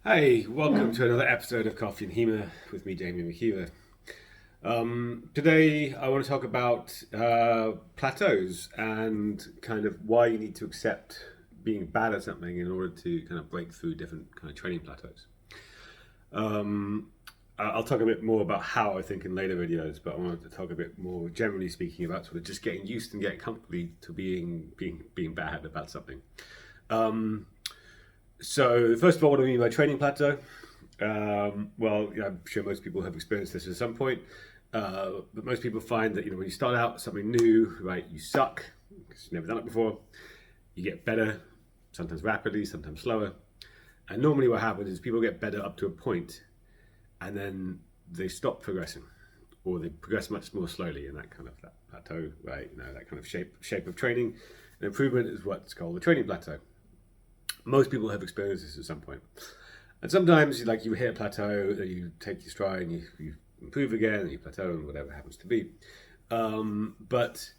Hey, welcome to another episode of Coffee and HEMA with me, Jamie McKeever. Today, I want to talk about plateaus and kind of why you need to accept being bad at something in order to kind of break through different kind of training plateaus. I'll talk a bit more about how I think in later videos, but I wanted to talk a bit more generally speaking about sort of just getting used and getting comfortably to being bad about something. So first of all, what do I mean by training plateau? I'm sure most people have experienced this at some point, but most people find that when you start out something new, right, you suck because you've never done it before. You get better, sometimes rapidly, sometimes slower, and normally what happens is people get better up to a point, and then they stop progressing, or they progress much more slowly in that kind of that plateau, right? That kind of shape of training and improvement is what's called the training plateau. Most people have experienced this at some point. And sometimes you hit a plateau, you take your stride and you improve again, and you plateau and whatever happens to be. But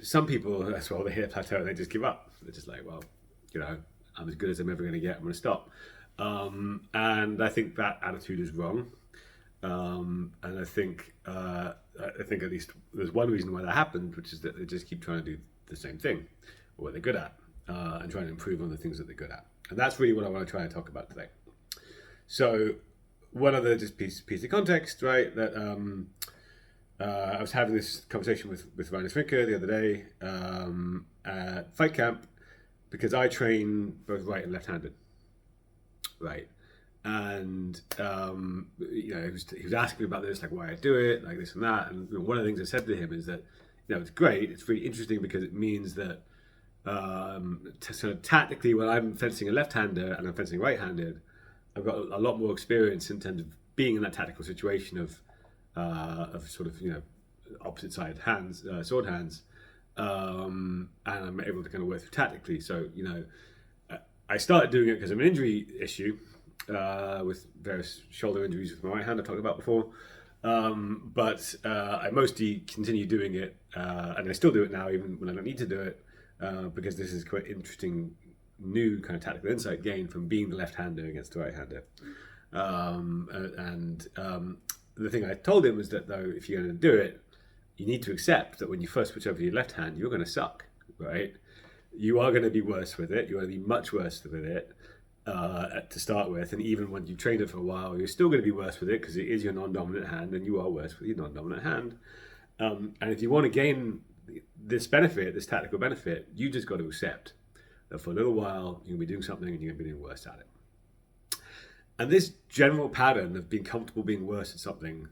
some people, as well, they hit a plateau and they just give up. They're just like, well, I'm as good as I'm ever going to get. I'm going to stop. And I think that attitude is wrong. And I think at least there's one reason why that happened, which is that they just keep trying to do the same thing, or what they're good at, and trying to improve on the things that they're good at. And that's really what I want to try and talk about today. So one other just piece of context, right? That I was having this conversation with Ryan Swinker the other day at Fight Camp, because I train both right and left-handed, right? And he was asking me about this, like why I do it, like this and that. And one of the things I said to him is that it's great, it's really interesting because it means that sort of tactically, when I'm fencing a left-hander and I'm fencing right-handed, I've got a lot more experience in terms of being in that tactical situation of sort of opposite side hands, sword hands, and I'm able to kind of work through tactically. So I started doing it because of an injury issue with various shoulder injuries with my right hand I've talked about before. But I mostly continue doing it, and I still do it now even when I don't need to do it. Because this is quite interesting new kind of tactical insight gained from being the left-hander against the right-hander. The thing I told him was that, though, if you're going to do it, you need to accept that when you first switch over to your left hand, you're going to suck, right? You are going to be worse with it. You're going to be much worse with it to start with. And even when you trained it for a while, you're still going to be worse with it because it is your non-dominant hand and you are worse with your non-dominant hand. And if you want to gain this benefit, this tactical benefit, you just got to accept that for a little while you're going to be doing something and you're going to be doing worse at it. And this general pattern of being comfortable being worse at something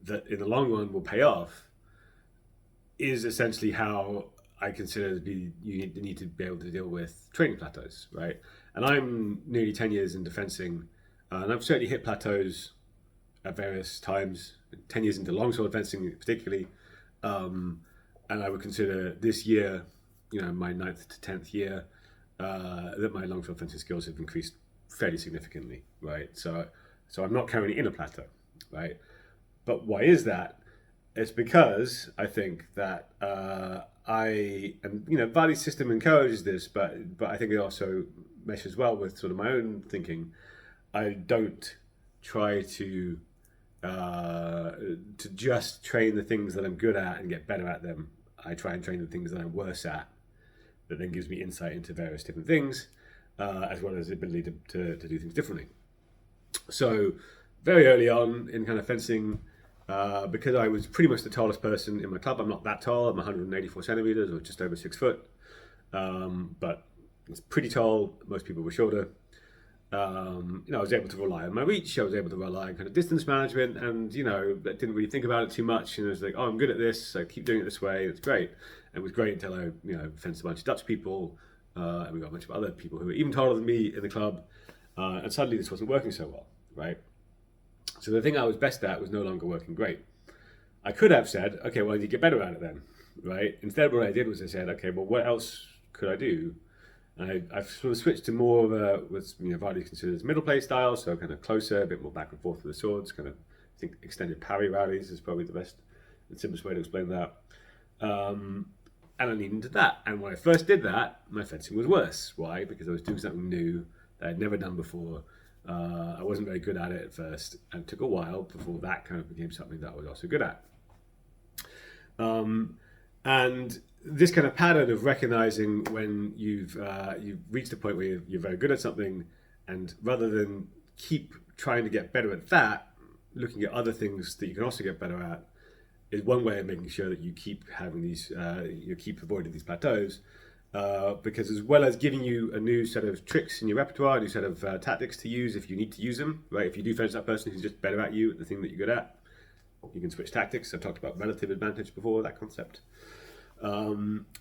that in the long run will pay off is essentially how I consider you need to be able to deal with training plateaus, right? And I'm nearly 10 years into fencing, and I've certainly hit plateaus at various times, 10 years into longsword fencing particularly. And I would consider this year, my 9th to 10th year, that my longsword fencing skills have increased fairly significantly, right? So I'm not currently in a plateau, right? But why is that? It's because I think that Vali's system encourages this, but I think it also meshes well with sort of my own thinking. I don't try to just train the things that I'm good at and get better at them. I try and train the things that I'm worse at. That then gives me insight into various different things, as well as the ability to do things differently. So very early on in kind of fencing, because I was pretty much the tallest person in my club. I'm not that tall. I'm 184 centimeters, or just over 6 foot. But it's pretty tall. Most people were shorter. I was able to rely on my reach. I was able to rely on kind of distance management, and I didn't really think about it too much. I was like, oh, I'm good at this. So I keep doing it this way. It's great. And it was great until I, fenced a bunch of Dutch people, and we got a bunch of other people who were even taller than me in the club, and suddenly this wasn't working so well, right? So the thing I was best at was no longer working great. I could have said, okay, well, you get better at it then, right? Instead, what I did was I said, okay, well, what else could I do? And I've sort of switched to more of a, what Vardy considers middle play style, so kind of closer, a bit more back and forth with the swords, kind of, I think extended parry rallies is probably the best and simplest way to explain that. And I leaned into that. And when I first did that, my fencing was worse. Why? Because I was doing something new, that I'd never done before. I wasn't very good at it at first, and it took a while before that kind of became something that I was also good at. And this kind of pattern of recognizing when you've reached a point where you're very good at something, and rather than keep trying to get better at that, looking at other things that you can also get better at, is one way of making sure that you keep having these, you keep avoiding these plateaus. Because as well as giving you a new set of tricks in your repertoire, a new set of tactics to use if you need to use them, right? If you do fence that person who's just better at you at the thing that you're good at, you can switch tactics. I've talked about relative advantage before, that concept. But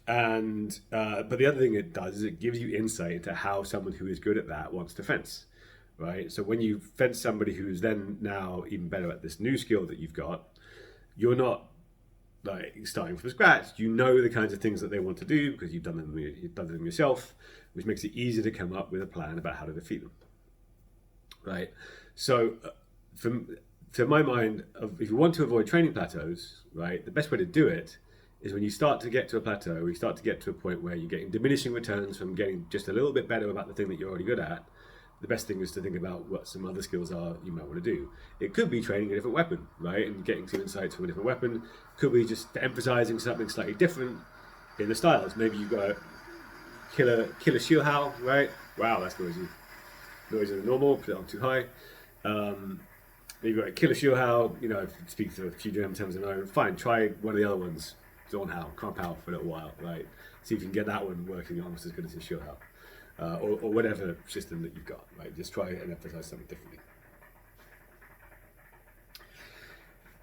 the other thing it does is it gives you insight into how someone who is good at that wants to fence, right? So when you fence somebody who's then now even better at this new skill that you've got, you're not like starting from scratch. You know the kinds of things that they want to do because you've done them yourself, which makes it easier to come up with a plan about how to defeat them, right? So to my mind, if you want to avoid training plateaus, right, the best way to do it is when you start to get to a plateau, or you start to get to a point where you're getting diminishing returns from getting just a little bit better about the thing that you're already good at. The best thing is to think about what some other skills are you might want to do. It could be training a different weapon, right, and getting some insights from a different weapon. Could be just emphasizing something slightly different in the styles. Maybe you've got killer shield howl, right? Wow, that's noisy. Noisier than normal, put it on too high. Maybe you've got a killer shield howl, you know, if you speak to a few German terms, fine, try one of the other ones. Dawn howl, crump howl for a little while, right? See if you can get that one working almost as good as the shield howl. Or whatever system that you've got, right? Just try and emphasize something differently.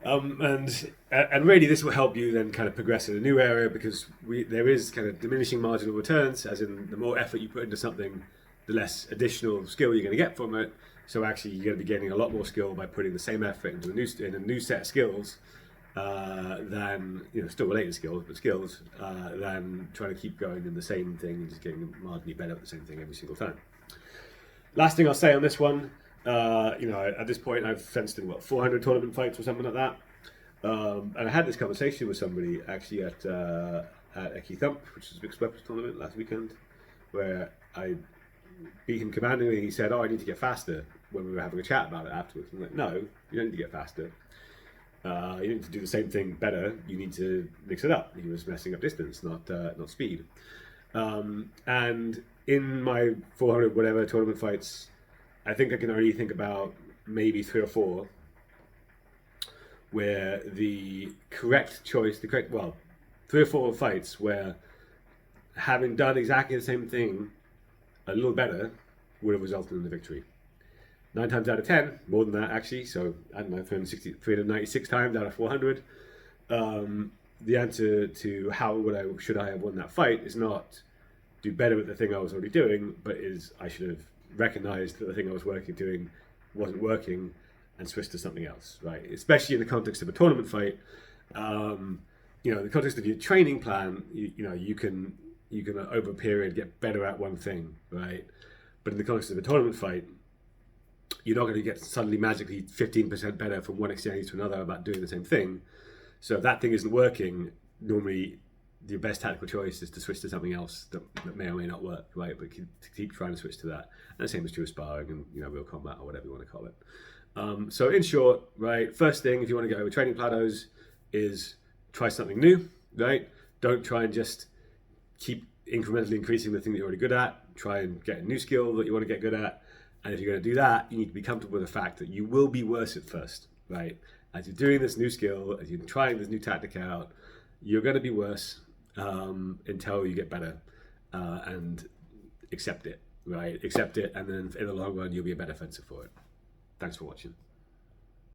And really this will help you then kind of progress in a new area, because there is kind of diminishing marginal returns, as in the more effort you put into something, the less additional skill you're going to get from it. So actually you're going to be gaining a lot more skill by putting the same effort into a new set of skills, than, you know, still related skills, but skills, than trying to keep going in the same thing and just getting marginally better at the same thing every single time. Last thing I'll say on this one, you know, at this point I've fenced in 400 tournament fights or something like that, and I had this conversation with somebody actually at Eki Thump, which is a big weapons tournament last weekend, where I beat him commandingly. He said, "Oh, I need to get faster," when we were having a chat about it afterwards. I'm like, "No, you don't need to get faster. You need to do the same thing better. You need to mix it up." He was messing up distance, not speed. And in my 400 whatever tournament fights, I think I can only think about maybe 3 or 4 where the correct choice, 3 or 4 fights where having done exactly the same thing a little better would have resulted in the victory. 9 times out of 10, more than that actually, so I don't know, 396 times out of 400, the answer to how should I have won that fight is not do better at the thing I was already doing, but is I should have recognized that the thing I was doing wasn't working and switched to something else, right? Especially in the context of a tournament fight. You know, in the context of your training plan, you know, you can over a period get better at one thing, right? But in the context of a tournament fight, you're not going to get suddenly magically 15% better from one exchange to another about doing the same thing. So if that thing isn't working, normally your best tactical choice is to switch to something else that may or may not work, right? But keep trying to switch to that. And the same is true of sparring and, you know, real combat or whatever you want to call it. So in short, right, first thing if you want to get over training plateaus is try something new, right? Don't try and just keep incrementally increasing the thing that you're already good at. Try and get a new skill that you want to get good at. And if you're going to do that, you need to be comfortable with the fact that you will be worse at first, right? As you're doing this new skill, as you're trying this new tactic out, you're going to be worse until you get better, and accept it, right? Accept it, and then in the long run, you'll be a better fencer for it. Thanks for watching.